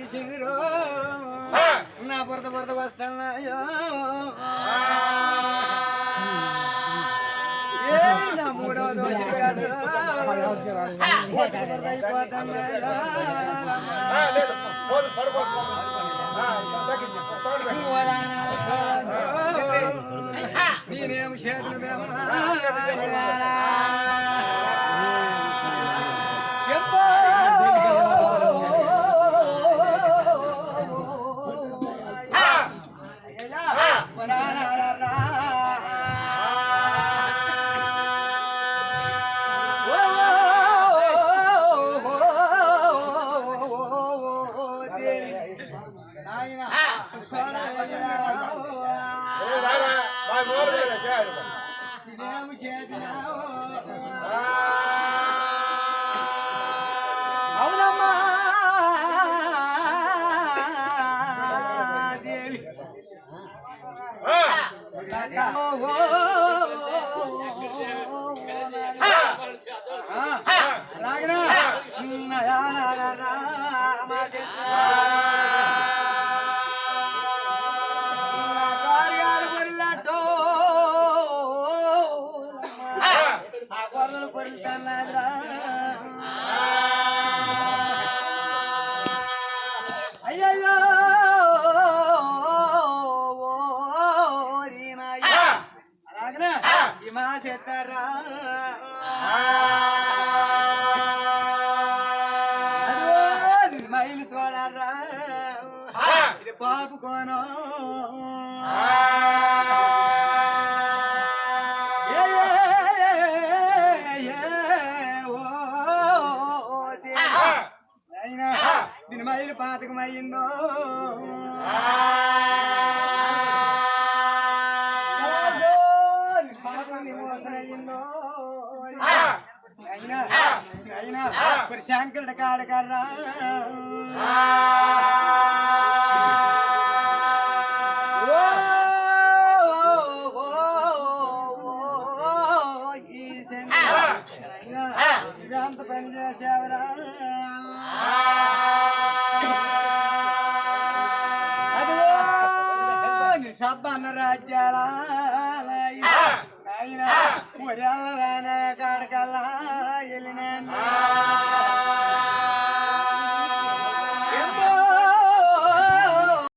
తీసిరో నా బురద వస్తున్నాయో నా మూడో దోషి కాదు నేనేం చేతులు చెప్పు అవునమ్మా దేవి అలాగనా కార్యాలు పొరిలాటో ఆ కొరలు పొరిలుతారా అయ్యయ్యో అలాగనా ఈ మా చేస్తారా మైలు చూడరా ఇది పాపుకోను అయినా దీని మైలు పాతకమయ్యిందో పాపం నిమోసనయ్యిందో అయినా అయినా మరి శంకరుడు కాడకర్రా ఎంత పని చేసేవరా అదిగో సబ్బన్న రాజ్యాల ఆయన ముర్యాల రానే కాడకల్లా వెళ్ళినా